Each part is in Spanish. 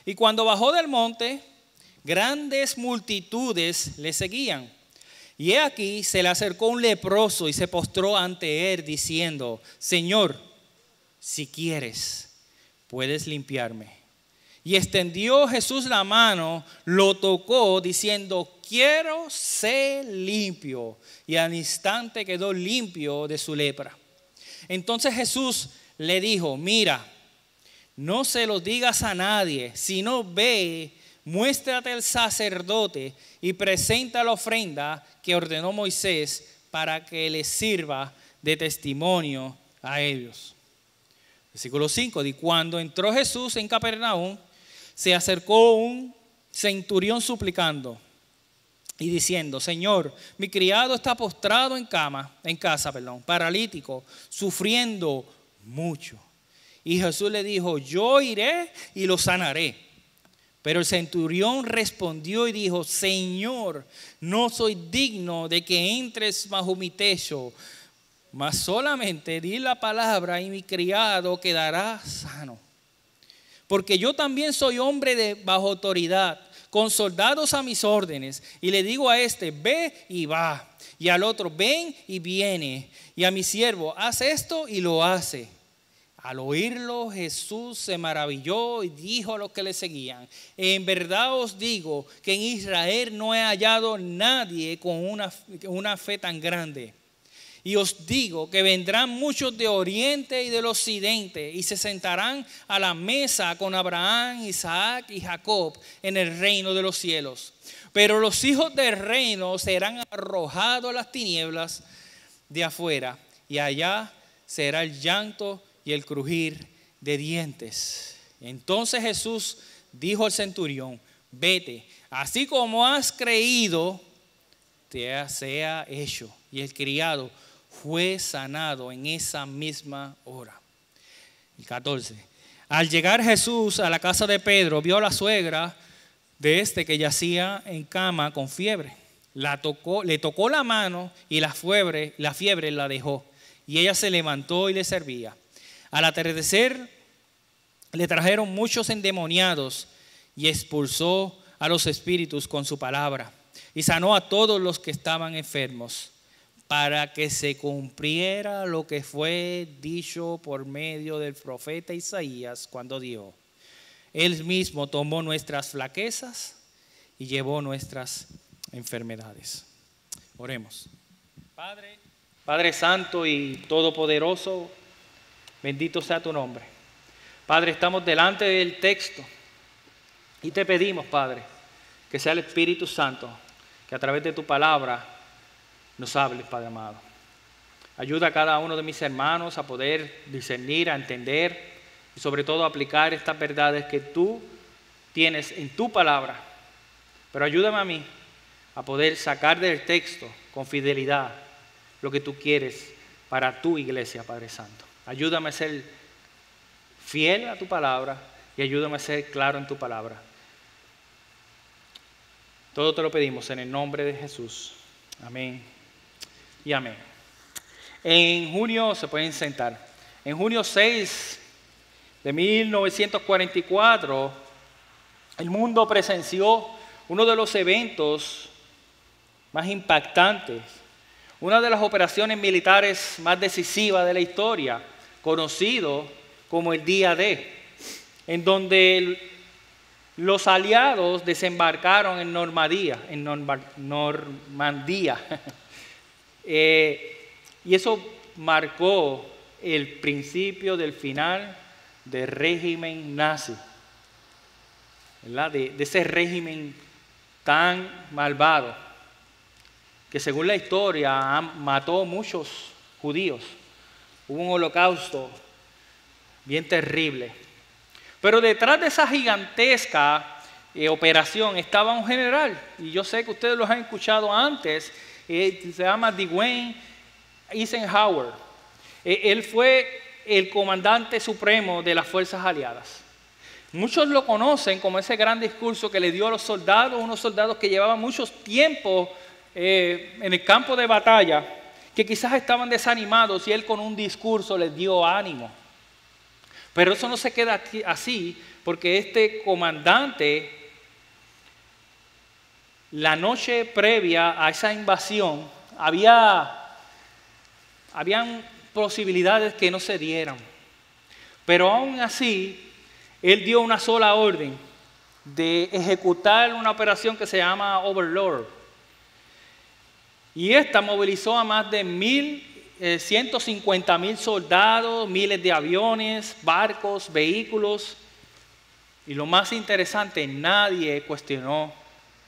Y cuando bajó del monte, grandes multitudes le seguían. Y he aquí se le acercó un leproso y se postró ante él diciendo: Señor, si quieres, puedes limpiarme. Y extendió Jesús la mano, lo tocó diciendo: quiero ser limpio. Y al instante quedó limpio de su lepra. Entonces Jesús le dijo: mira, no se lo digas a nadie, sino ve, muéstrate al sacerdote y presenta la ofrenda que ordenó Moisés para que les sirva de testimonio a ellos. Versículo 5. Y cuando entró Jesús en Capernaum, se acercó un centurión suplicando y diciendo: Señor, mi criado está postrado en casa, paralítico, sufriendo mucho. Y Jesús le dijo: yo iré y lo sanaré. Pero el centurión respondió y dijo: Señor, no soy digno de que entres bajo mi techo, mas solamente di la palabra y mi criado quedará sano. Porque yo también soy hombre bajo autoridad, con soldados a mis órdenes, y le digo a este: ve y va, y al otro: ven y viene, y a mi siervo: haz esto y lo hace. Al oírlo, Jesús se maravilló y dijo a los que le seguían: en verdad os digo que en Israel no he hallado nadie con una fe tan grande. Y os digo que vendrán muchos de oriente y del occidente y se sentarán a la mesa con Abraham, Isaac y Jacob en el reino de los cielos. Pero los hijos del reino serán arrojados a las tinieblas de afuera, y allá será el llanto y el crujir de dientes. Entonces Jesús dijo al centurión: vete, así como has creído, te sea hecho. Y el criado fue sanado en esa misma hora. El 14. Al llegar Jesús a la casa de Pedro, vio a la suegra de este que yacía en cama con fiebre. Le tocó la mano y la fiebre la dejó. Y ella se levantó y le servía. Al atardecer le trajeron muchos endemoniados y expulsó a los espíritus con su palabra. Y sanó a todos los que estaban enfermos, para que se cumpliera lo que fue dicho por medio del profeta Isaías cuando dijo: Él mismo tomó nuestras flaquezas y llevó nuestras enfermedades. Oremos. Padre Santo y Todopoderoso, bendito sea tu nombre. Padre, estamos delante del texto y te pedimos, Padre, que sea el Espíritu Santo que a través de tu palabra nos hables, Padre amado. Ayuda a cada uno de mis hermanos a poder discernir, a entender y sobre todo a aplicar estas verdades que tú tienes en tu palabra. Pero ayúdame a mí a poder sacar del texto con fidelidad lo que tú quieres para tu iglesia, Padre Santo. Ayúdame a ser fiel a tu palabra y ayúdame a ser claro en tu palabra. Todo te lo pedimos en el nombre de Jesús. Amén y amén. En junio, se pueden sentar, en junio 6 de 1944, el mundo presenció uno de los eventos más impactantes, una de las operaciones militares más decisivas de la historia, conocido como el Día D, en donde los aliados desembarcaron en Normandía. Y eso marcó el principio del final del régimen nazi, ¿verdad? De ese régimen tan malvado que, según la historia, mató muchos judíos. Hubo un holocausto bien terrible. Pero detrás de esa gigantesca operación estaba un general, y yo sé que ustedes los han escuchado antes, se llama Dwight Eisenhower. Él fue el comandante supremo de las fuerzas aliadas. Muchos lo conocen como ese gran discurso que le dio a los soldados, unos soldados que llevaban mucho tiempo en el campo de batalla, que quizás estaban desanimados, y él con un discurso les dio ánimo. Pero eso no se queda así, porque este comandante, la noche previa a esa invasión, habían posibilidades que no se dieran. Pero aún así, él dio una sola orden de ejecutar una operación que se llama Overlord. Y esta movilizó a más de 150,000 soldados, miles de aviones, barcos, vehículos. Y lo más interesante, nadie cuestionó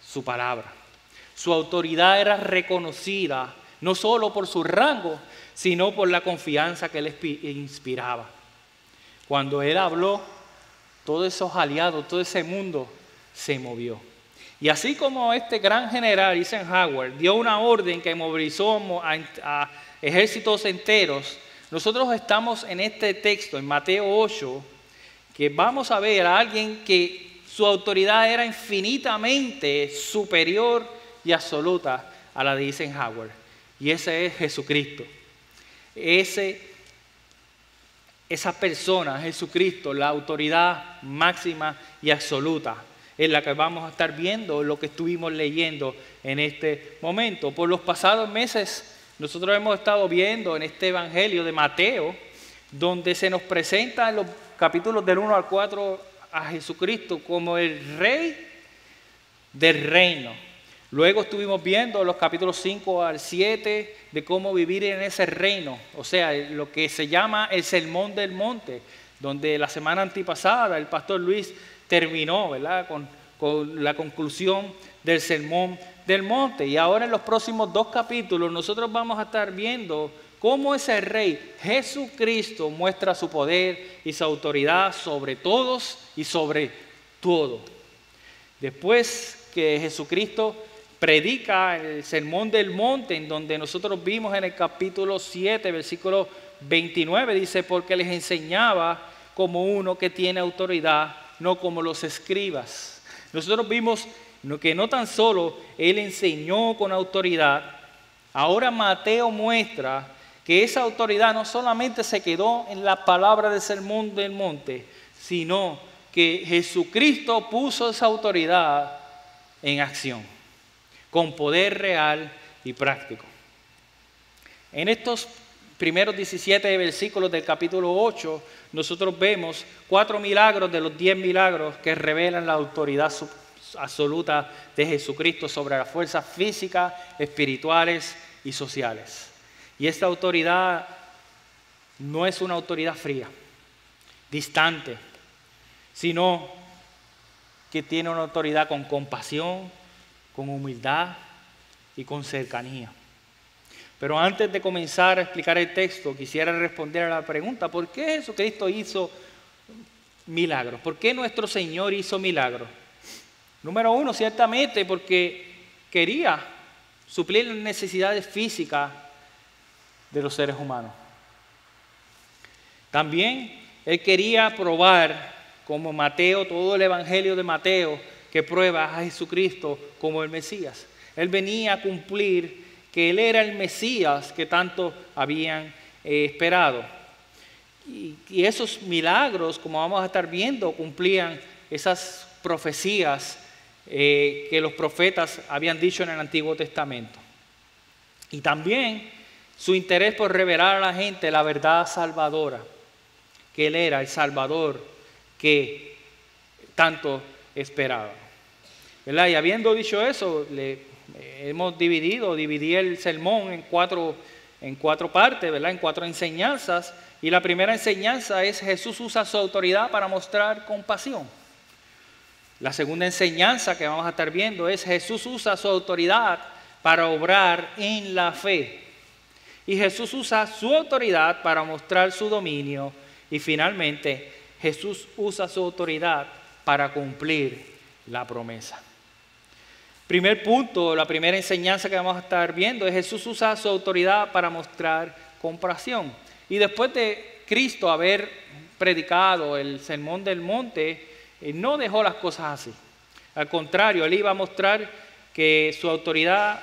su palabra. Su autoridad era reconocida, no solo por su rango, sino por la confianza que él inspiraba. Cuando él habló, todos esos aliados, todo ese mundo se movió. Y así como este gran general Eisenhower dio una orden que movilizó a ejércitos enteros, nosotros estamos en este texto, en Mateo 8, que vamos a ver a alguien que su autoridad era infinitamente superior y absoluta a la de Eisenhower. Y ese es Jesucristo. Esa persona, Jesucristo, la autoridad máxima y absoluta, es la que vamos a estar viendo, lo que estuvimos leyendo en este momento. Por los pasados meses, nosotros hemos estado viendo en este Evangelio de Mateo, donde se nos presenta en los capítulos del 1 al 4 a Jesucristo como el Rey del reino. Luego estuvimos viendo los capítulos 5 al 7 de cómo vivir en ese reino, o sea, lo que se llama el Sermón del Monte, donde la semana antipasada el pastor Luis terminó, ¿verdad?, con la conclusión del Sermón del Monte. Y ahora en los próximos 2 capítulos nosotros vamos a estar viendo cómo ese Rey Jesucristo muestra su poder y su autoridad sobre todos y sobre todo. Después que Jesucristo predica el Sermón del Monte, en donde nosotros vimos en el capítulo 7, versículo 29, dice, porque les enseñaba como uno que tiene autoridad, no como los escribas. Nosotros vimos que no tan solo él enseñó con autoridad, ahora Mateo muestra que esa autoridad no solamente se quedó en la palabra del Sermón del Monte, sino que Jesucristo puso esa autoridad en acción, con poder real y práctico. En estos primeros 17 versículos del capítulo 8, nosotros vemos 4 milagros de los 10 milagros que revelan la autoridad absoluta de Jesucristo sobre las fuerzas físicas, espirituales y sociales. Y esta autoridad no es una autoridad fría, distante, sino que tiene una autoridad con compasión, con humildad y con cercanía. Pero antes de comenzar a explicar el texto, quisiera responder a la pregunta, ¿por qué Jesucristo hizo milagros? ¿Por qué nuestro Señor hizo milagros? Número 1, ciertamente porque quería suplir las necesidades físicas de los seres humanos. También Él quería probar, como Mateo, todo el Evangelio de Mateo, que prueba a Jesucristo como el Mesías. Él venía a cumplir que Él era el Mesías que tanto habían esperado. Y esos milagros, como vamos a estar viendo, cumplían esas profecías que los profetas habían dicho en el Antiguo Testamento. Y también su interés por revelar a la gente la verdad salvadora, que Él era el Salvador que tanto esperaba. ¿Verdad? Y habiendo dicho eso, dividí el sermón en cuatro partes, ¿verdad? En 4 enseñanzas. Y la primera enseñanza es: Jesús usa su autoridad para mostrar compasión. La segunda enseñanza que vamos a estar viendo es: Jesús usa su autoridad para obrar en la fe. Y Jesús usa su autoridad para mostrar su dominio. Y finalmente, Jesús usa su autoridad para cumplir la promesa. Primer punto, la primera enseñanza que vamos a estar viendo es: Jesús usa su autoridad para mostrar compasión. Y después de Cristo haber predicado el Sermón del Monte, no dejó las cosas así. Al contrario, Él iba a mostrar que su autoridad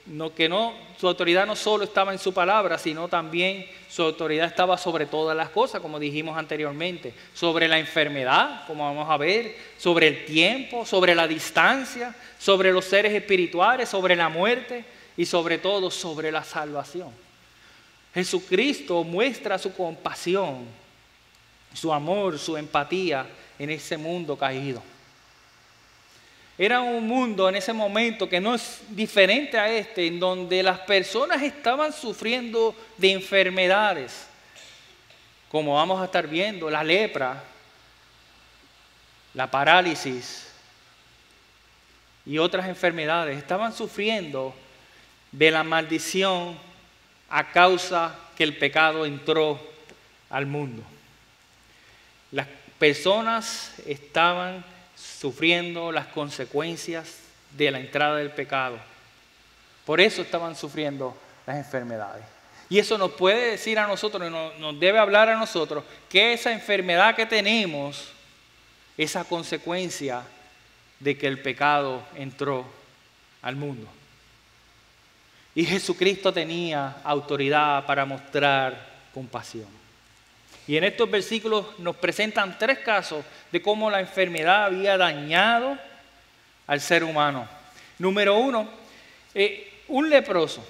su autoridad no solo estaba en su palabra, sino también su autoridad estaba sobre todas las cosas, como dijimos anteriormente, sobre la enfermedad, como vamos a ver, sobre el tiempo, sobre la distancia, sobre los seres espirituales, sobre la muerte y sobre todo sobre la salvación. Jesucristo muestra su compasión, su amor, su empatía en ese mundo caído. Era un mundo en ese momento que no es diferente a este, en donde las personas estaban sufriendo de enfermedades, como vamos a estar viendo, la lepra, la parálisis y otras enfermedades. Estaban sufriendo de la maldición a causa que el pecado entró al mundo. Las personas estaban sufriendo las consecuencias de la entrada del pecado. Por eso estaban sufriendo las enfermedades. Y eso nos puede decir a nosotros, nos debe hablar a nosotros, que esa enfermedad que tenemos, esa consecuencia de que el pecado entró al mundo. Y Jesucristo tenía autoridad para mostrar compasión. Y en estos versículos nos presentan 3 casos de cómo la enfermedad había dañado al ser humano. Número 1, un leproso.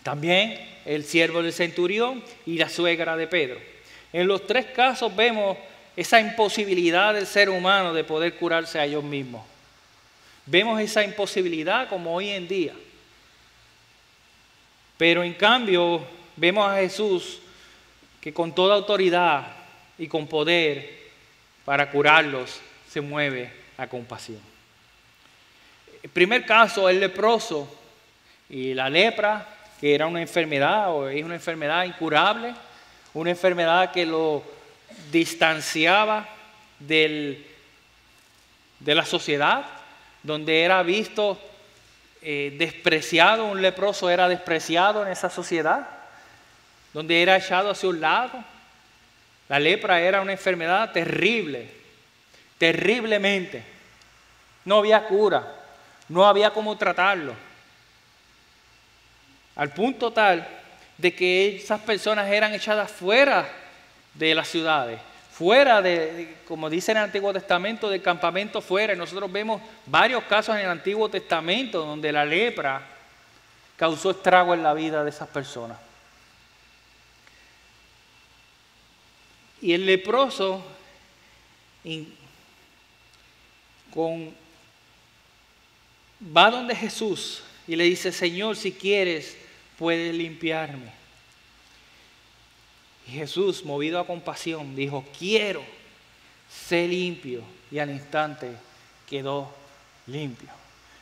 También el siervo del centurión y la suegra de Pedro. En los 3 casos vemos esa imposibilidad del ser humano de poder curarse a ellos mismos. Vemos esa imposibilidad como hoy en día. Pero en cambio vemos a Jesús que con toda autoridad y con poder para curarlos se mueve a compasión. El primer caso, el leproso y la lepra, que era una enfermedad o es una enfermedad incurable, una enfermedad que lo distanciaba de la sociedad, donde era visto despreciado, un leproso era despreciado en esa sociedad, donde era echado hacia un lado. La lepra era una enfermedad terrible, terriblemente. No había cura, no había cómo tratarlo. Al punto tal de que esas personas eran echadas fuera de las ciudades, fuera como dice en el Antiguo Testamento, del campamento fuera. Y nosotros vemos varios casos en el Antiguo Testamento donde la lepra causó estrago en la vida de esas personas. Y el leproso va donde Jesús y le dice: Señor, si quieres, puedes limpiarme. Y Jesús, movido a compasión, dijo: quiero, sé limpio. Y al instante quedó limpio.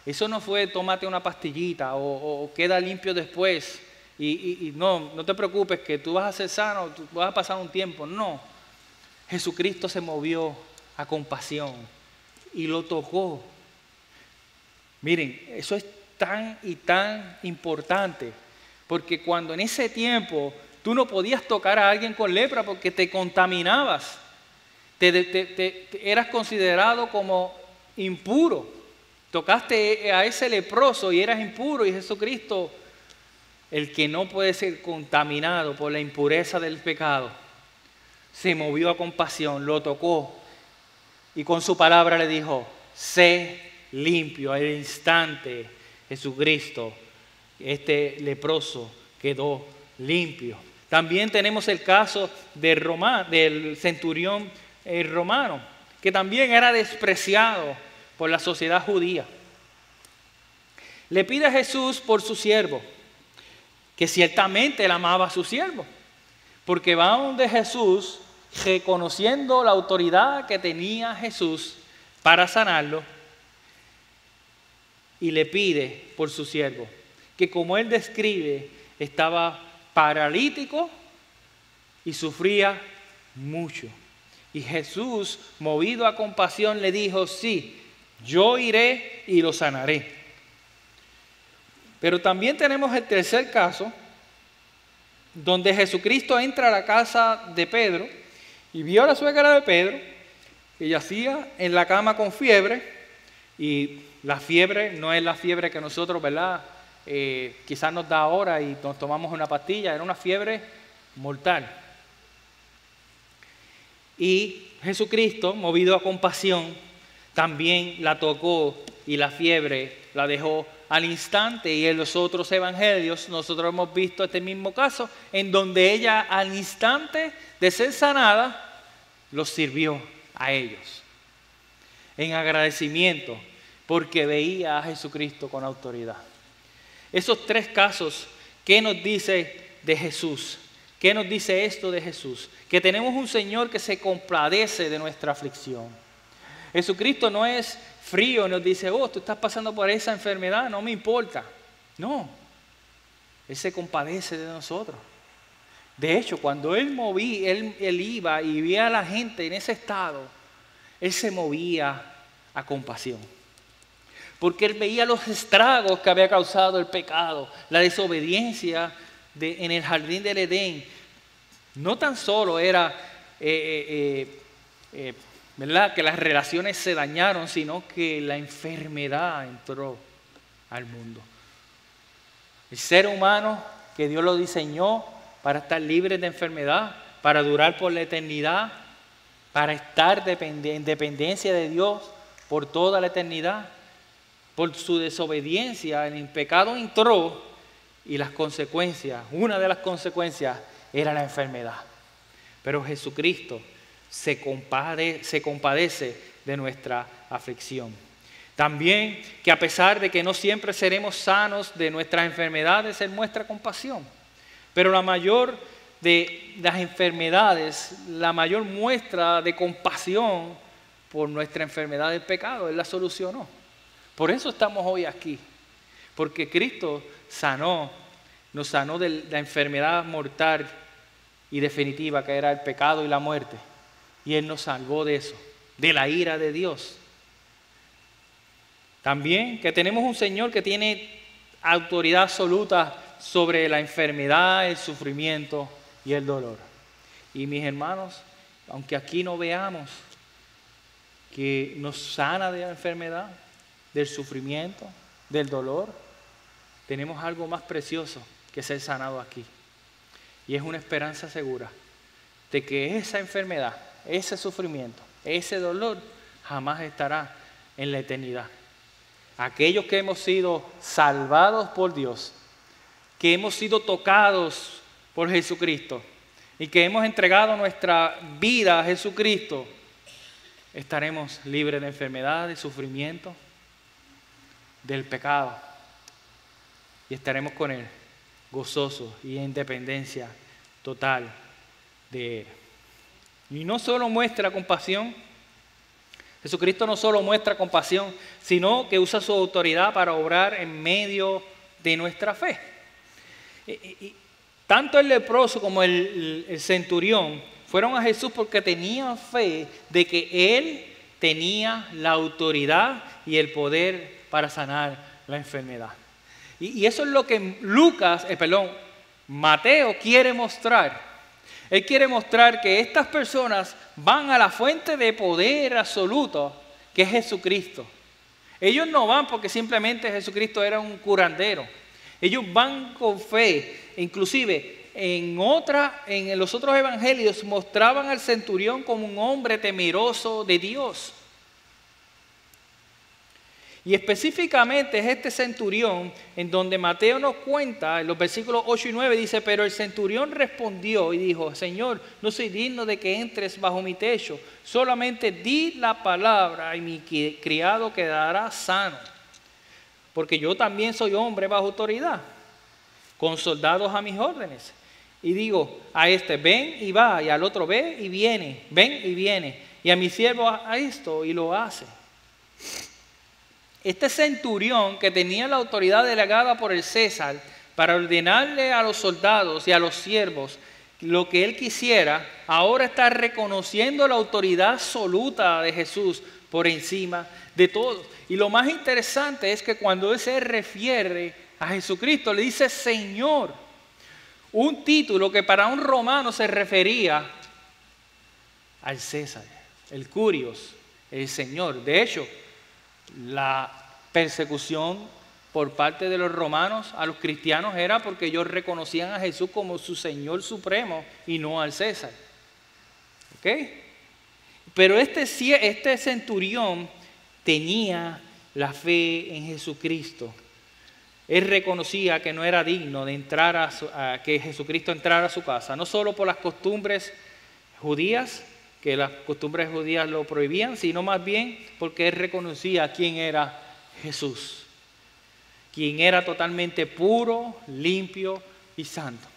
Eso no fue tómate una pastillita o queda limpio después. Y no te preocupes que tú vas a ser sano, tú vas a pasar un tiempo. No. Jesucristo se movió a compasión y lo tocó. Miren, eso es tan y tan importante, porque cuando en ese tiempo tú no podías tocar a alguien con lepra porque te contaminabas, eras considerado como impuro. Tocaste a ese leproso y eras impuro, y Jesucristo, el que no puede ser contaminado por la impureza del pecado, se movió a compasión, lo tocó y con su palabra le dijo: sé limpio. Al instante Jesucristo, este leproso, quedó limpio. También tenemos el caso del centurión romano, que también era despreciado por la sociedad judía. Le pide a Jesús por su siervo, que ciertamente él amaba a su siervo, porque va donde Jesús reconociendo la autoridad que tenía Jesús para sanarlo, y le pide por su siervo, que como él describe, estaba paralítico y sufría mucho. Y Jesús, movido a compasión, le dijo: sí, yo iré y lo sanaré. Pero también tenemos el tercer caso, donde Jesucristo entra a la casa de Pedro y vio a la suegra de Pedro, que yacía en la cama con fiebre. Y la fiebre no es la fiebre que nosotros, ¿verdad?, quizás nos da ahora y nos tomamos una pastilla, era una fiebre mortal. Y Jesucristo, movido a compasión, también la tocó y la fiebre la dejó al instante. Y en los otros evangelios nosotros hemos visto este mismo caso, en donde ella al instante de ser sanada, los sirvió a ellos en agradecimiento porque veía a Jesucristo con autoridad. Esos tres casos, ¿qué nos dice de Jesús? ¿Qué nos dice esto de Jesús? Que tenemos un Señor que se compadece de nuestra aflicción. Jesucristo no es frío, nos dice, oh, tú estás pasando por esa enfermedad, no me importa. No, Él se compadece de nosotros. De hecho, cuando Él iba y veía a la gente en ese estado, Él se movía a compasión. Porque Él veía los estragos que había causado el pecado, la desobediencia en el jardín del Edén. No tan solo era ¿verdad?, que las relaciones se dañaron, sino que la enfermedad entró al mundo. El ser humano que Dios lo diseñó para estar libre de enfermedad, para durar por la eternidad, para estar en dependencia de Dios por toda la eternidad, por su desobediencia, el pecado entró y las consecuencias, una de las consecuencias era la enfermedad. Pero Jesucristo se compadece de nuestra aflicción. También que a pesar de que no siempre seremos sanos de nuestras enfermedades, Él muestra compasión. Pero la mayor de las enfermedades, la mayor muestra de compasión por nuestra enfermedad del pecado, Él la solucionó. Por eso estamos hoy aquí, porque Cristo nos sanó de la enfermedad mortal y definitiva que era el pecado y la muerte. Y Él nos salvó de eso, de la ira de Dios. También que tenemos un Señor que tiene autoridad absoluta sobre la enfermedad, el sufrimiento y el dolor. Y mis hermanos, aunque aquí no veamos que nos sana de la enfermedad, del sufrimiento, del dolor, tenemos algo más precioso que ser sanado aquí. Y es una esperanza segura de que esa enfermedad, ese sufrimiento, ese dolor jamás estará en la eternidad. Aquellos que hemos sido salvados por Dios, que hemos sido tocados por Jesucristo y que hemos entregado nuestra vida a Jesucristo, estaremos libres de enfermedad, de sufrimiento, del pecado, y estaremos con Él gozosos y en dependencia total de Él. Y no solo muestra compasión, Jesucristo no solo muestra compasión, sino que usa su autoridad para obrar en medio de nuestra fe. Tanto el leproso como el centurión fueron a Jesús porque tenían fe de que Él tenía la autoridad y el poder para sanar la enfermedad. Y eso es lo que Mateo quiere mostrar. Él quiere mostrar que estas personas van a la fuente de poder absoluto, que es Jesucristo. Ellos no van porque simplemente Jesucristo era un curandero. Ellos van con fe. Inclusive en los otros evangelios mostraban al centurión como un hombre temeroso de Dios. Y específicamente es este centurión en donde Mateo nos cuenta, en los versículos 8 y 9 dice, pero el centurión respondió y dijo, Señor, no soy digno de que entres bajo mi techo, solamente di la palabra y mi criado quedará sano. Porque yo también soy hombre bajo autoridad, con soldados a mis órdenes. Y digo a este, ven y va, y al otro, ve y viene, ven y viene. Y a mi siervo a esto y lo hace. Este centurión que tenía la autoridad delegada por el César para ordenarle a los soldados y a los siervos lo que él quisiera, ahora está reconociendo la autoridad absoluta de Jesús por encima de todo. Y lo más interesante es que cuando él se refiere a Jesucristo, le dice Señor, un título que para un romano se refería al César, el Curios, el Señor. De hecho, la persecución por parte de los romanos a los cristianos era porque ellos reconocían a Jesús como su Señor supremo y no al César. ¿Ok? Pero este centurión tenía la fe en Jesucristo. Él reconocía que no era digno de entrar que Jesucristo entrara a su casa, no solo por las costumbres judías, que las costumbres judías lo prohibían, sino más bien porque él reconocía quién era Jesús, quien era totalmente puro, limpio y santo.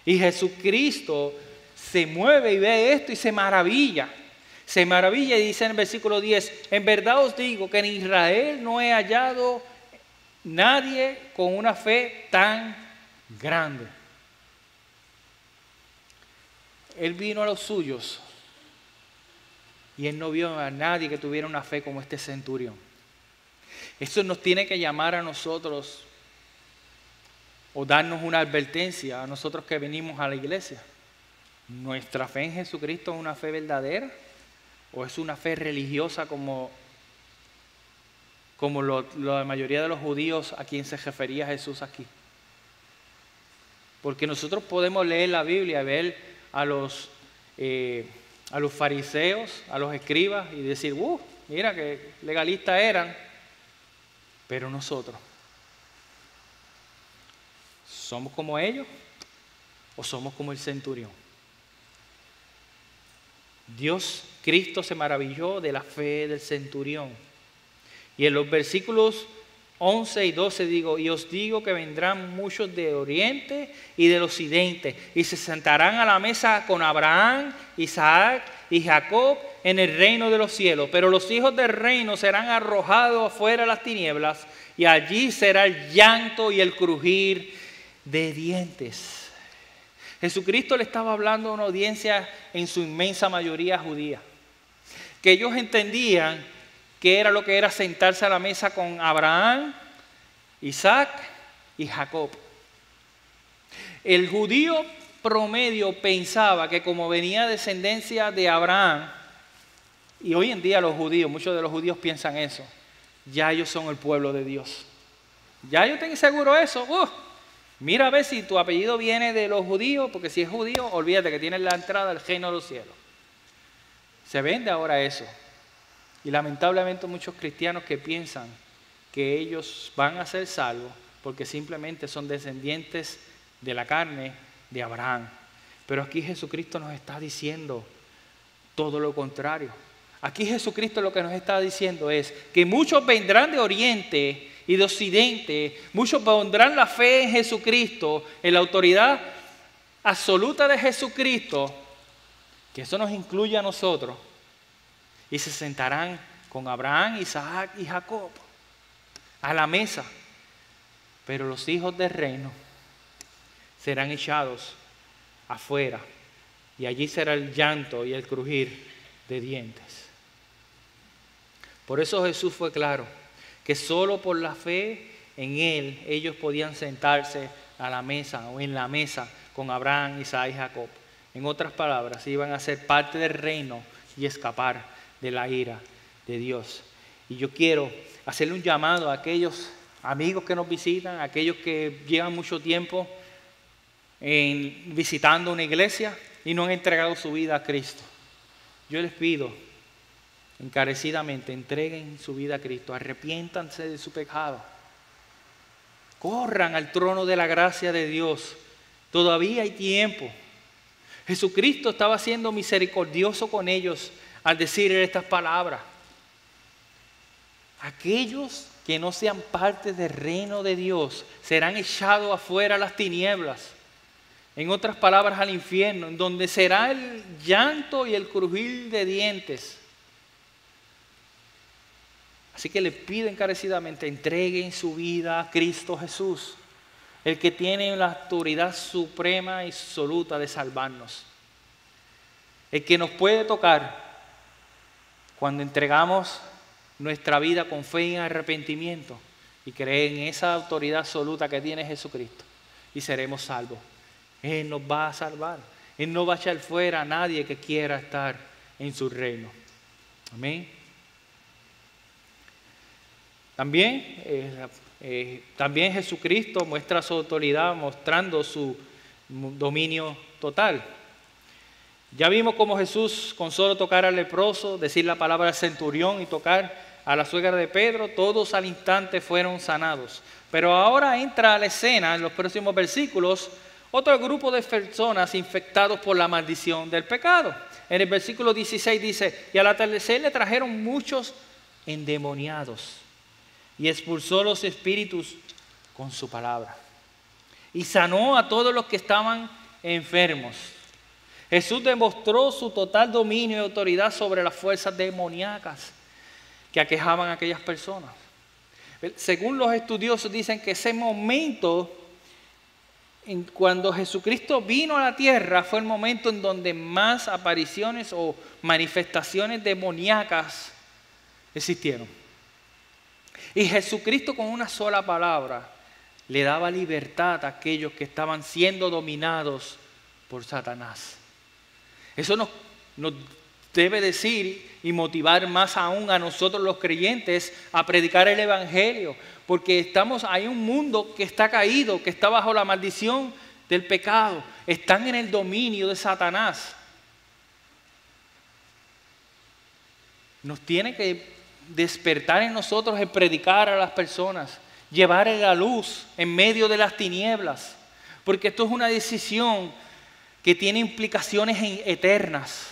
Y Jesucristo se mueve y ve esto y se maravilla. Se maravilla y dice en el versículo 10, en verdad os digo que en Israel no he hallado nadie con una fe tan grande. Él vino a los suyos y él no vio a nadie que tuviera una fe como este centurión. Esto nos tiene que llamar a nosotros o darnos una advertencia a nosotros que venimos a la iglesia. ¿Nuestra fe en Jesucristo es una fe verdadera o es una fe religiosa como la mayoría de los judíos a quien se refería Jesús aquí? Porque nosotros podemos leer la Biblia y ver a los fariseos, a los escribas y decir, mira qué legalistas eran. Pero nosotros, ¿somos como ellos o somos como el centurión? Cristo se maravilló de la fe del centurión. Y en los versículos 11 y 12 digo, y os digo que vendrán muchos de oriente y del occidente, y se sentarán a la mesa con Abraham, Isaac y Jacob en el reino de los cielos. Pero los hijos del reino serán arrojados afuera a las tinieblas, y allí será el llanto y el crujir de dientes. Jesucristo le estaba hablando a una audiencia en su inmensa mayoría judía, que ellos entendían que era lo que era sentarse a la mesa con Abraham, Isaac y Jacob. El judío promedio pensaba que como venía descendencia de Abraham, y hoy en día muchos de los judíos piensan eso, ya ellos son el pueblo de Dios. Ya yo tengo seguro eso. Mira a ver si tu apellido viene de los judíos, porque si es judío, olvídate que tienes la entrada al reino de los cielos. Se vende ahora eso. Y lamentablemente muchos cristianos que piensan que ellos van a ser salvos porque simplemente son descendientes de la carne de Abraham. Pero aquí Jesucristo nos está diciendo todo lo contrario. Aquí Jesucristo lo que nos está diciendo es que muchos vendrán de oriente y de occidente, muchos pondrán la fe en Jesucristo, en la autoridad absoluta de Jesucristo, que eso nos incluye a nosotros, y se sentarán con Abraham, Isaac y Jacob a la mesa. Pero los hijos del reino serán echados afuera, y allí será el llanto y el crujir de dientes. Por eso Jesús fue claro, que solo por la fe en Él ellos podían sentarse a la mesa o en la mesa con Abraham, Isaac y Jacob. En otras palabras, iban a ser parte del reino y escapar de la ira de Dios. Y yo quiero hacerle un llamado a aquellos amigos que nos visitan, a aquellos que llevan mucho tiempo visitando una iglesia y no han entregado su vida a Cristo. Yo les pido encarecidamente, entreguen su vida a Cristo, arrepiéntanse de su pecado, corran al trono de la gracia de Dios. Todavía hay tiempo. Jesucristo estaba siendo misericordioso con ellos al decirle estas palabras. Aquellos que no sean parte del reino de Dios serán echados afuera a las tinieblas. En otras palabras, al infierno, en donde será el llanto y el crujir de dientes. Así que les pido encarecidamente, entreguen su vida a Cristo Jesús, el que tiene la autoridad suprema y absoluta de salvarnos. El que nos puede tocar cuando entregamos nuestra vida con fe y arrepentimiento y creer en esa autoridad absoluta que tiene Jesucristo, y seremos salvos. Él nos va a salvar. Él no va a echar fuera a nadie que quiera estar en su reino. Amén. También Jesucristo muestra su autoridad mostrando su dominio total. Ya vimos cómo Jesús, con solo tocar al leproso, decir la palabra del centurión y tocar a la suegra de Pedro, todos al instante fueron sanados. Pero ahora entra a la escena, en los próximos versículos, otro grupo de personas infectados por la maldición del pecado. En el versículo 16 dice, y al atardecer le trajeron muchos endemoniados y expulsó los espíritus con su palabra. Y sanó a todos los que estaban enfermos. Jesús demostró su total dominio y autoridad sobre las fuerzas demoníacas que aquejaban a aquellas personas. Según los estudiosos dicen que ese momento, cuando Jesucristo vino a la tierra, fue el momento en donde más apariciones o manifestaciones demoníacas existieron. Y Jesucristo con una sola palabra le daba libertad a aquellos que estaban siendo dominados por Satanás. Eso nos debe decir y motivar más aún a nosotros los creyentes a predicar el evangelio, porque hay un mundo que está caído, que está bajo la maldición del pecado, están en el dominio de Satanás. Nos tiene que despertar en nosotros el predicar a las personas, llevar la luz en medio de las tinieblas, porque esto es una decisión que tiene implicaciones eternas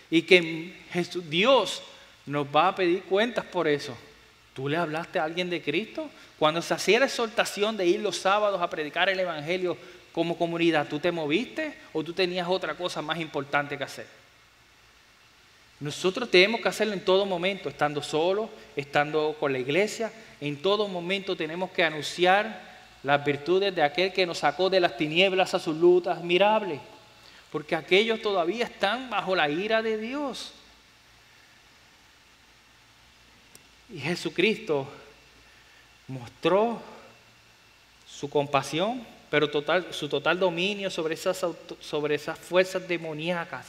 y que Dios nos va a pedir cuentas por eso. ¿Tú le hablaste a alguien de Cristo? Cuando se hacía la exhortación de ir los sábados a predicar el evangelio como comunidad, ¿tú te moviste o tú tenías otra cosa más importante que hacer? Nosotros tenemos que hacerlo en todo momento, estando solos, estando con la iglesia, en todo momento tenemos que anunciar las virtudes de aquel que nos sacó de las tinieblas a su luz admirable, porque aquellos todavía están bajo la ira de Dios. Y Jesucristo mostró su compasión, pero su total dominio sobre esas fuerzas demoníacas.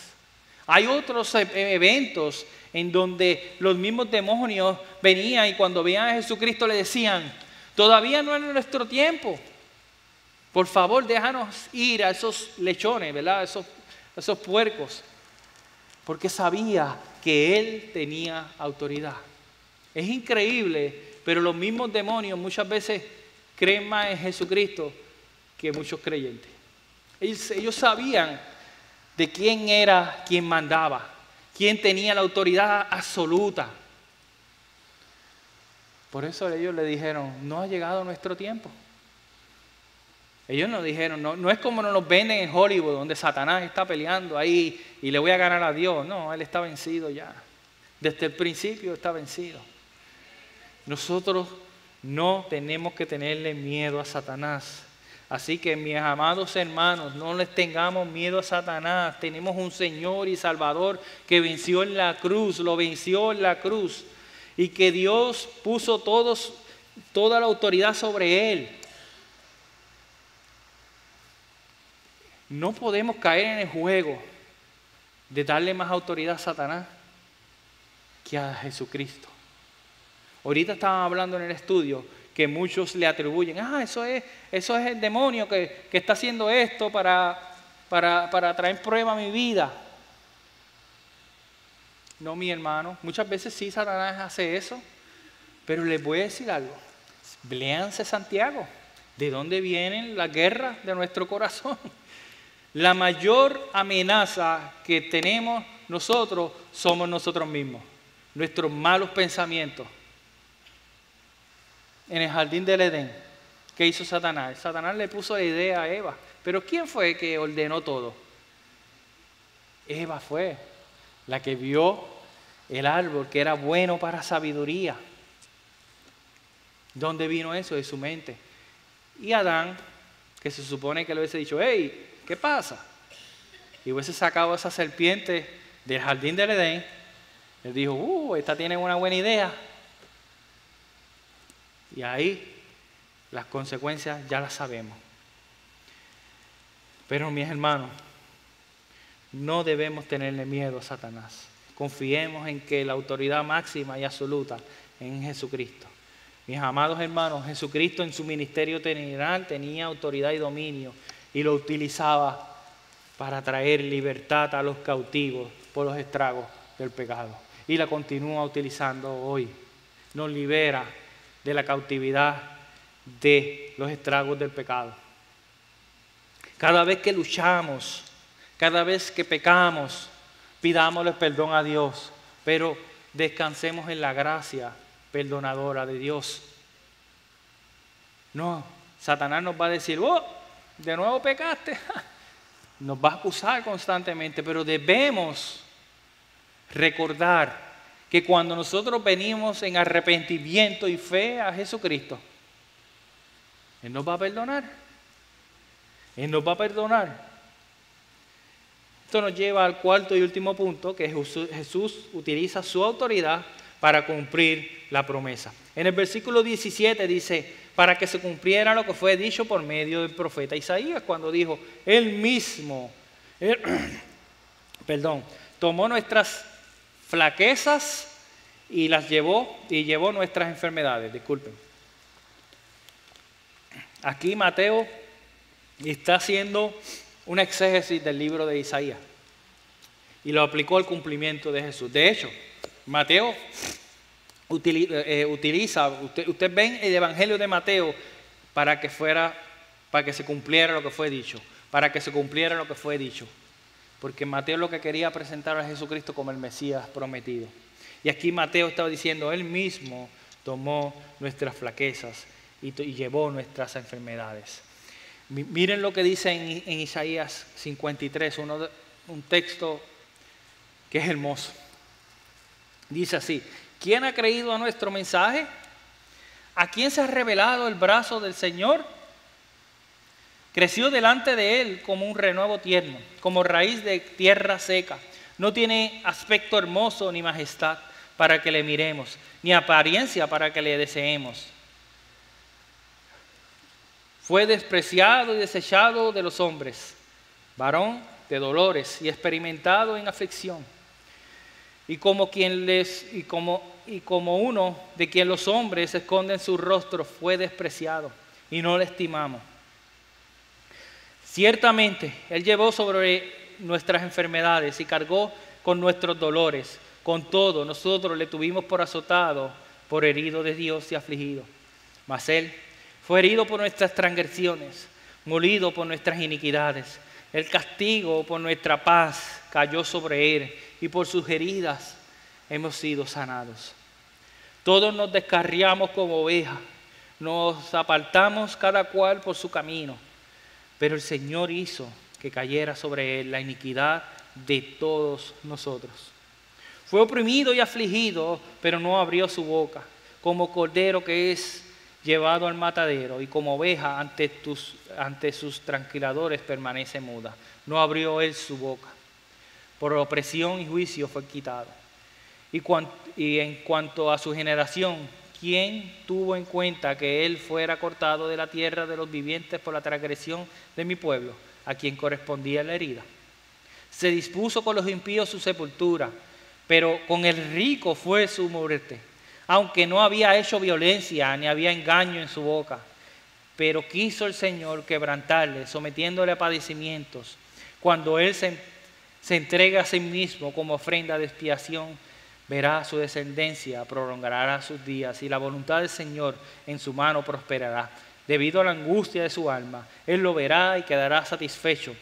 Hay otros eventos en donde los mismos demonios venían y cuando veían a Jesucristo le decían, todavía no es nuestro tiempo. Por favor, déjanos ir a esos lechones, ¿verdad? Esos puercos. Porque sabía que Él tenía autoridad. Es increíble, pero los mismos demonios muchas veces creen más en Jesucristo que muchos creyentes. Ellos sabían de quién era quien mandaba, quién tenía la autoridad absoluta. Por eso ellos le dijeron, no ha llegado nuestro tiempo. Ellos nos dijeron, no es como nos venden en Hollywood, donde Satanás está peleando ahí y le voy a ganar a Dios. No, Él está vencido ya. Desde el principio está vencido. Nosotros no tenemos que tenerle miedo a Satanás. Así que mis amados hermanos, no les tengamos miedo a Satanás. Tenemos un Señor y Salvador que venció en la cruz, lo venció en la cruz. Y que Dios puso toda la autoridad sobre Él. No podemos caer en el juego de darle más autoridad a Satanás que a Jesucristo. Ahorita estaban hablando en el estudio que muchos le atribuyen, eso es el demonio que está haciendo esto para traer prueba a mi vida. No, mi hermano, muchas veces sí Satanás hace eso, pero les voy a decir algo. Léanse Santiago, ¿de dónde vienen las guerras de nuestro corazón? La mayor amenaza que tenemos nosotros somos nosotros mismos, nuestros malos pensamientos. En el jardín del Edén, ¿qué hizo Satanás? Satanás le puso la idea a Eva. Pero ¿quién fue que ordenó todo? Eva fue la que vio el árbol que era bueno para sabiduría. ¿Dónde vino eso? De su mente. Y Adán, que se supone que le hubiese dicho, hey, ¿qué pasa? Y hubiese sacado esa serpiente del jardín del Edén. Él dijo, esta tiene una buena idea. Y ahí las consecuencias ya las sabemos. Pero mis hermanos, no debemos tenerle miedo a Satanás. Confiemos en que la autoridad máxima y absoluta es en Jesucristo. Mis amados hermanos, Jesucristo en su ministerio terrenal tenía autoridad y dominio y lo utilizaba para traer libertad a los cautivos por los estragos del pecado. Y la continúa utilizando hoy. Nos libera de la cautividad de los estragos del pecado. Cada vez que luchamos, cada vez que pecamos, pidámosle perdón a Dios, pero descansemos en la gracia perdonadora de Dios. No, Satanás nos va a decir, oh, de nuevo pecaste. Nos va a acusar constantemente, pero debemos recordar que cuando nosotros venimos en arrepentimiento y fe a Jesucristo, Él nos va a perdonar. Él nos va a perdonar. Esto nos lleva al cuarto y último punto, que Jesús utiliza su autoridad para cumplir la promesa. En el versículo 17 dice, para que se cumpliera lo que fue dicho por medio del profeta Isaías, cuando dijo, Él mismo, tomó nuestras flaquezas y llevó nuestras enfermedades. Disculpen. Aquí Mateo está haciendo una exégesis del libro de Isaías y lo aplicó al cumplimiento de Jesús. De hecho, Mateo utiliza, ustedes ven el Evangelio de Mateo para que se cumpliera lo que fue dicho, porque Mateo lo que quería presentar a Jesucristo como el Mesías prometido. Y aquí Mateo estaba diciendo, Él mismo tomó nuestras flaquezas y llevó nuestras enfermedades. Miren lo que dice en Isaías 53, un texto que es hermoso. Dice así, ¿quién ha creído a nuestro mensaje? ¿A quién se ha revelado el brazo del Señor? Creció delante de Él como un renuevo tierno, como raíz de tierra seca. No tiene aspecto hermoso ni majestad para que le miremos, ni apariencia para que le deseemos. Fue despreciado y desechado de los hombres, varón de dolores y experimentado en aflicción. Y como uno de quien los hombres esconden su rostro, fue despreciado y no le estimamos. Ciertamente, Él llevó sobre nuestras enfermedades y cargó con nuestros dolores. Con todo, nosotros le tuvimos por azotado, por herido de Dios y afligido. Mas Él fue herido por nuestras transgresiones, molido por nuestras iniquidades. El castigo por nuestra paz cayó sobre Él, y por sus heridas hemos sido sanados. Todos nos descarriamos como ovejas, nos apartamos cada cual por su camino, pero el Señor hizo que cayera sobre Él la iniquidad de todos nosotros. Fue oprimido y afligido, pero no abrió su boca, como cordero que es llevado al matadero, y como oveja ante sus tranquiladores permanece muda. No abrió Él su boca. Por opresión y juicio fue quitado. Y en cuanto a su generación, ¿quién tuvo en cuenta que Él fuera cortado de la tierra de los vivientes por la transgresión de mi pueblo, a quien correspondía la herida? Se dispuso con los impíos su sepultura, pero con el rico fue su muerte, aunque no había hecho violencia ni había engaño en su boca. Pero quiso el Señor quebrantarle, sometiéndole a padecimientos. Cuando Él se entrega a sí mismo como ofrenda de expiación, verá su descendencia, prolongará sus días, y la voluntad del Señor en su mano prosperará. Debido a la angustia de su alma, Él lo verá y quedará satisfecho.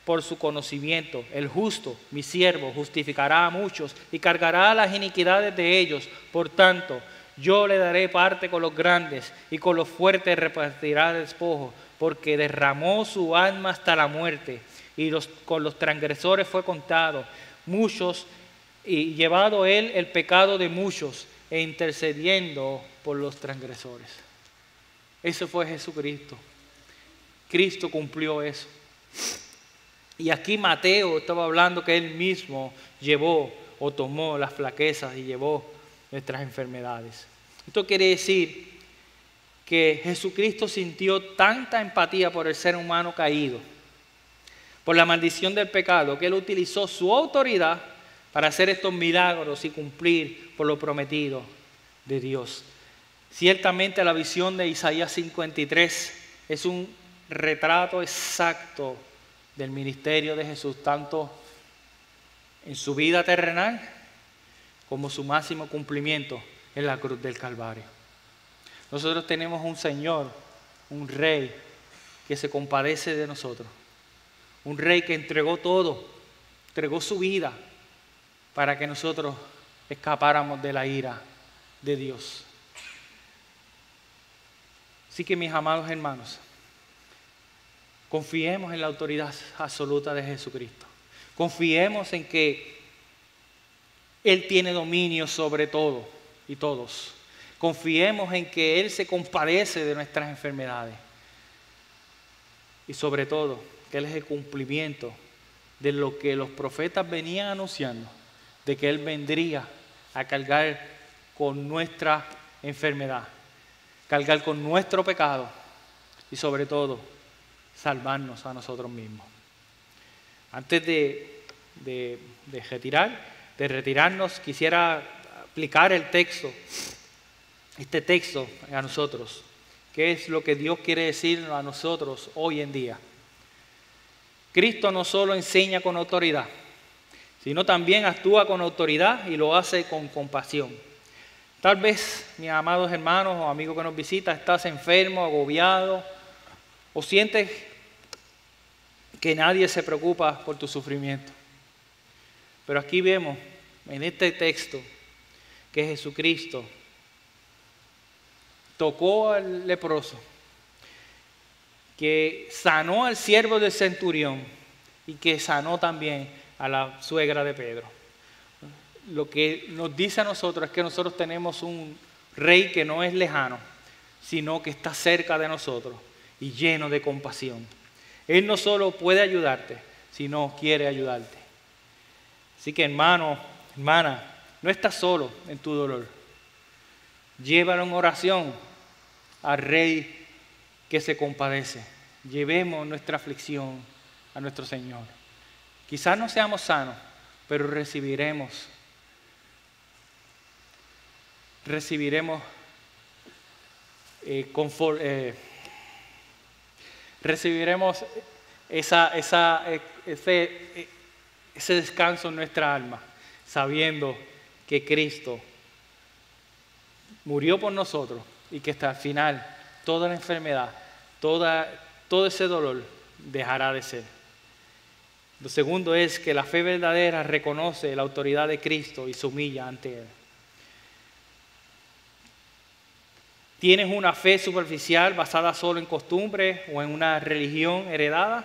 Por su conocimiento, el justo, mi siervo, justificará a muchos y cargará las iniquidades de ellos. Por tanto, yo le daré parte con los grandes, y con los fuertes repartirá despojo, porque derramó su alma hasta la muerte, y con los transgresores fue contado. Muchos, y llevado Él el pecado de muchos, e intercediendo por los transgresores. Eso fue Jesucristo. Cristo cumplió eso. Y aquí Mateo estaba hablando que Él mismo llevó o tomó las flaquezas y llevó nuestras enfermedades. Esto quiere decir que Jesucristo sintió tanta empatía por el ser humano caído, por la maldición del pecado, que Él utilizó su autoridad para hacer estos milagros y cumplir por lo prometido de Dios. Ciertamente la visión de Isaías 53 es un retrato exacto del ministerio de Jesús, tanto en su vida terrenal como su máximo cumplimiento en la cruz del Calvario. Nosotros tenemos un Señor, un Rey que se compadece de nosotros, un Rey que entregó todo, entregó su vida para que nosotros escapáramos de la ira de Dios. Así que, mis amados hermanos, confiemos en la autoridad absoluta de Jesucristo. Confiemos en que Él tiene dominio sobre todo y todos. Confiemos en que Él se compadece de nuestras enfermedades. Y sobre todo, que Él es el cumplimiento de lo que los profetas venían anunciando, de que Él vendría a cargar con nuestra enfermedad, cargar con nuestro pecado y sobre todo salvarnos a nosotros mismos. Antes de retirarnos, quisiera aplicar este texto a nosotros. ¿Qué es lo que Dios quiere decir a nosotros hoy en día? Cristo no solo enseña con autoridad, sino también actúa con autoridad y lo hace con compasión. Tal vez, mis amados hermanos o amigos que nos visitan, estás enfermo, agobiado, o sientes que nadie se preocupa por tu sufrimiento. Pero aquí vemos en este texto que Jesucristo tocó al leproso, que sanó al siervo del centurión y que sanó también a la suegra de Pedro. Lo que nos dice a nosotros es que nosotros tenemos un Rey que no es lejano, sino que está cerca de nosotros y lleno de compasión. Él no solo puede ayudarte, sino quiere ayudarte. Así que, hermano, hermana, no estás solo en tu dolor. Llévalo en oración al Rey que se compadece. Llevemos nuestra aflicción a nuestro Señor. Quizás no seamos sanos, pero recibiremos ese descanso en nuestra alma, sabiendo que Cristo murió por nosotros y que hasta el final toda la enfermedad, todo ese dolor dejará de ser. Lo segundo es que la fe verdadera reconoce la autoridad de Cristo y se humilla ante Él. ¿Tienes una fe superficial basada solo en costumbres o en una religión heredada?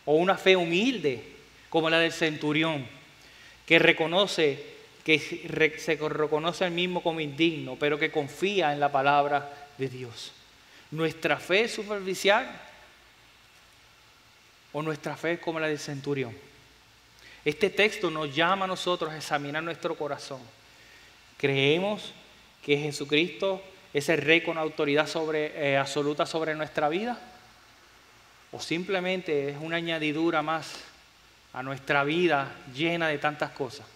¿O una fe humilde como la del centurión, que se reconoce al mismo como indigno, pero que confía en la palabra de Dios? ¿Nuestra fe es superficial o nuestra fe es como la del centurión? Este texto nos llama a nosotros a examinar nuestro corazón. ¿Creemos que Jesucristo es el Rey con autoridad absoluta sobre nuestra vida? ¿O simplemente es una añadidura más a nuestra vida llena de tantas cosas?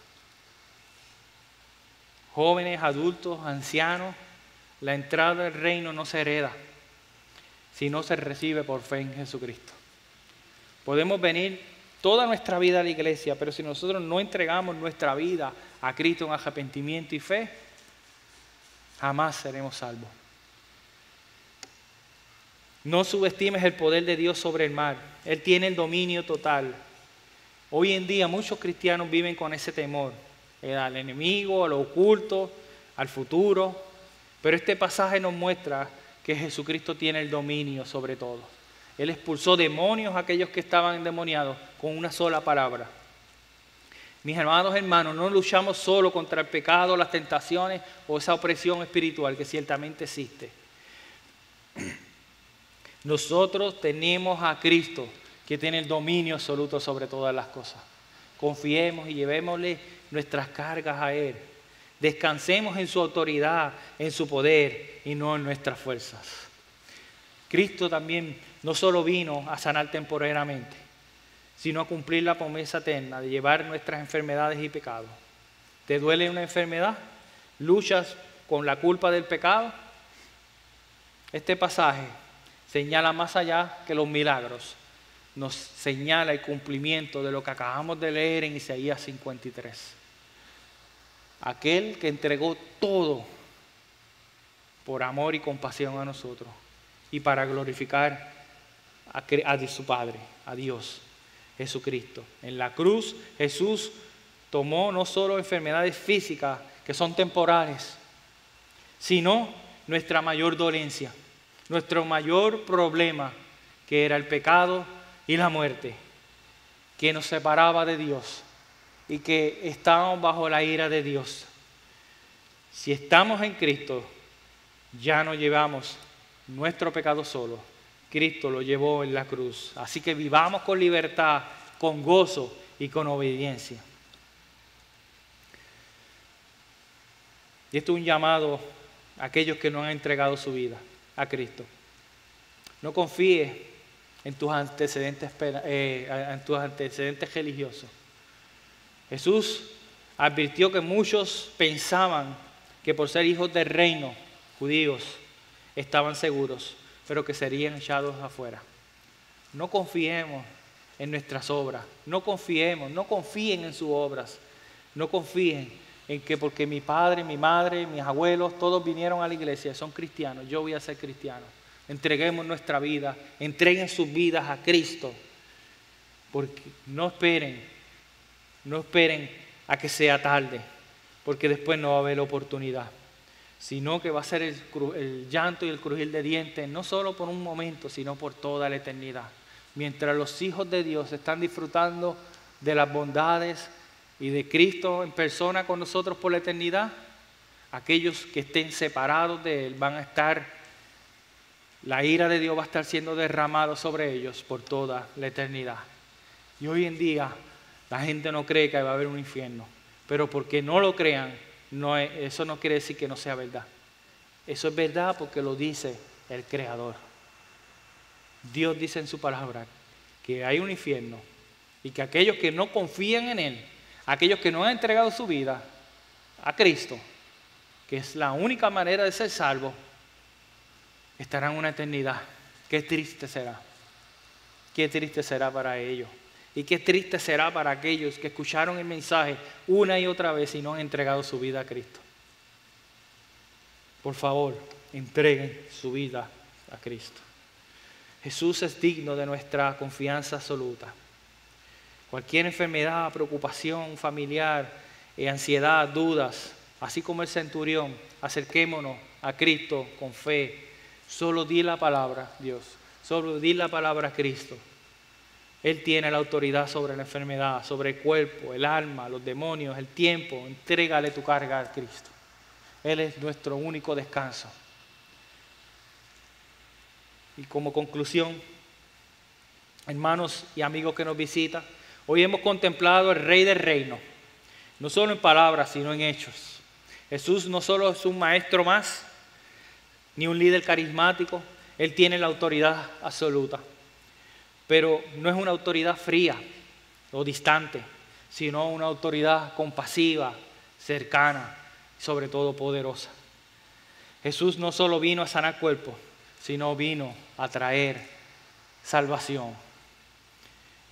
Jóvenes, adultos, ancianos, la entrada del reino no se hereda, sino se recibe por fe en Jesucristo. Podemos venir toda nuestra vida a la iglesia, pero si nosotros no entregamos nuestra vida a Cristo en arrepentimiento y fe, jamás seremos salvos. No subestimes el poder de Dios sobre el mar. Él tiene el dominio total. Hoy en día muchos cristianos viven con ese temor, al enemigo, a lo oculto, al futuro. Pero este pasaje nos muestra que Jesucristo tiene el dominio sobre todo. Él expulsó demonios a aquellos que estaban endemoniados con una sola palabra. Mis amados hermanos, no luchamos solo contra el pecado, las tentaciones o esa opresión espiritual que ciertamente existe. Nosotros tenemos a Cristo que tiene el dominio absoluto sobre todas las cosas. Confiemos y llevémosle nuestras cargas a Él. Descansemos en su autoridad, en su poder y no en nuestras fuerzas. Cristo también no solo vino a sanar temporariamente, sino a cumplir la promesa eterna de llevar nuestras enfermedades y pecados. ¿Te duele una enfermedad? ¿Luchas con la culpa del pecado? Este pasaje señala más allá que los milagros, nos señala el cumplimiento de lo que acabamos de leer en Isaías 53. Aquel que entregó todo por amor y compasión a nosotros y para glorificar a su Padre, a Dios, Jesucristo. En la cruz Jesús tomó no solo enfermedades físicas que son temporales, sino nuestra mayor dolencia, nuestro mayor problema, que era el pecado y la muerte, que nos separaba de Dios y que estábamos bajo la ira de Dios. Si estamos en Cristo, ya no llevamos nuestro pecado solo. Cristo lo llevó en la cruz. Así que vivamos con libertad, con gozo y con obediencia. Y esto es un llamado a aquellos que no han entregado su vida a Cristo. No confíes en tus antecedentes religiosos. Jesús advirtió que muchos pensaban que por ser hijos del reino, judíos, estaban seguros, pero que serían echados afuera. No confiemos en nuestras obras, no confíen en sus obras, no confíen en que porque mi padre, mi madre, mis abuelos, todos vinieron a la iglesia, son cristianos, yo voy a ser cristiano. Entreguemos nuestra vida, entreguen sus vidas a Cristo, porque no esperen a que sea tarde, porque después no va a haber oportunidad, sino que va a ser el llanto y el crujir de dientes, no solo por un momento, sino por toda la eternidad. Mientras los hijos de Dios están disfrutando de las bondades y de Cristo en persona con nosotros por la eternidad, aquellos que estén separados de Él van a estar, la ira de Dios va a estar siendo derramada sobre ellos por toda la eternidad. Y hoy en día la gente no cree que va a haber un infierno, pero porque no lo crean, eso no quiere decir que no sea verdad. Eso es verdad porque lo dice el Creador. Dios dice en su palabra que hay un infierno y que aquellos que no confían en Él, aquellos que no han entregado su vida a Cristo, que es la única manera de ser salvo, estarán una eternidad. Qué triste será. Qué triste será para ellos. Y qué triste será para aquellos que escucharon el mensaje una y otra vez y no han entregado su vida a Cristo. Por favor, entreguen su vida a Cristo. Jesús es digno de nuestra confianza absoluta. Cualquier enfermedad, preocupación familiar, ansiedad, dudas, así como el centurión, acerquémonos a Cristo con fe. Solo di la palabra, Dios. Solo di la palabra a Cristo. Él tiene la autoridad sobre la enfermedad, sobre el cuerpo, el alma, los demonios, el tiempo. Entrégale tu carga a Cristo. Él es nuestro único descanso. Y como conclusión, hermanos y amigos que nos visitan, hoy hemos contemplado al Rey del Reino, no solo en palabras, sino en hechos. Jesús no solo es un maestro más, ni un líder carismático, Él tiene la autoridad absoluta. Pero no es una autoridad fría o distante, sino una autoridad compasiva, cercana, sobre todo poderosa. Jesús no solo vino a sanar cuerpos, sino vino a traer salvación.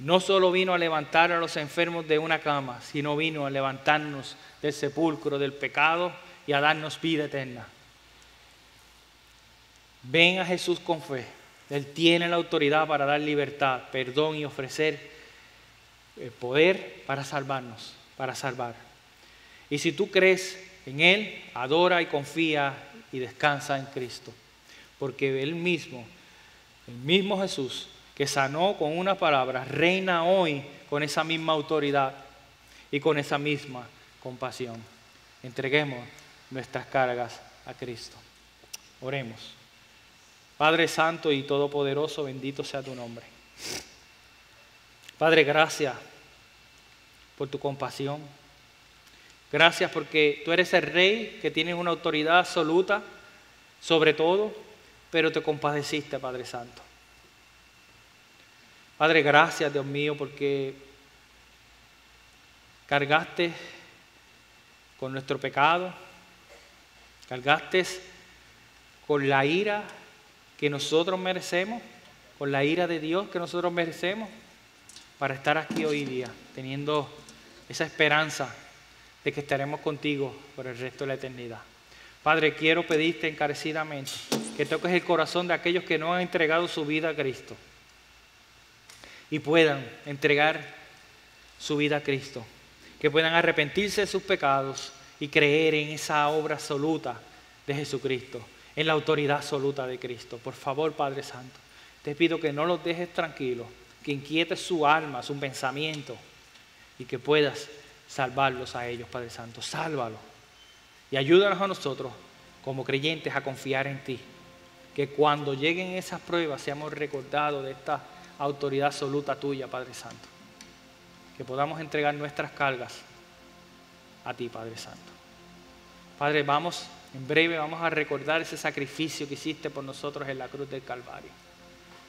No solo vino a levantar a los enfermos de una cama, sino vino a levantarnos del sepulcro del pecado y a darnos vida eterna. Ven a Jesús con fe. Él tiene la autoridad para dar libertad, perdón y ofrecer el poder para salvarnos, para salvar. Y si tú crees en Él, adora y confía y descansa en Cristo. Porque Él mismo, el mismo Jesús que sanó con una palabra, reina hoy con esa misma autoridad y con esa misma compasión. Entreguemos nuestras cargas a Cristo. Oremos. Padre Santo y Todopoderoso, bendito sea tu nombre. Padre, gracias por tu compasión. Gracias porque tú eres el Rey que tiene una autoridad absoluta sobre todo, pero te compadeciste, Padre Santo. Padre, gracias, Dios mío, porque cargaste con nuestro pecado, cargaste con la ira que nosotros merecemos, con la ira de Dios que nosotros merecemos, para estar aquí hoy día, teniendo esa esperanza de que estaremos contigo por el resto de la eternidad. Padre, quiero pedirte encarecidamente que toques el corazón de aquellos que no han entregado su vida a Cristo y puedan entregar su vida a Cristo, que puedan arrepentirse de sus pecados y creer en esa obra absoluta de Jesucristo, en la autoridad absoluta de Cristo. Por favor, Padre Santo, te pido que no los dejes tranquilos, que inquietes su alma, su pensamiento y que puedas salvarlos a ellos, Padre Santo. Sálvalos y ayúdanos a nosotros como creyentes a confiar en ti, que cuando lleguen esas pruebas seamos recordados de esta autoridad absoluta tuya, Padre Santo, que podamos entregar nuestras cargas a ti, Padre Santo. Padre, en breve vamos a recordar ese sacrificio que hiciste por nosotros en la cruz del Calvario.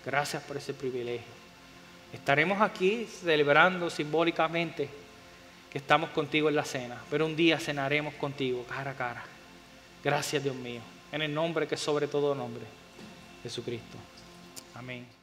Gracias por ese privilegio. Estaremos aquí celebrando simbólicamente que estamos contigo en la cena, pero un día cenaremos contigo cara a cara. Gracias, Dios mío, en el nombre que es sobre todo nombre, Jesucristo. Amén.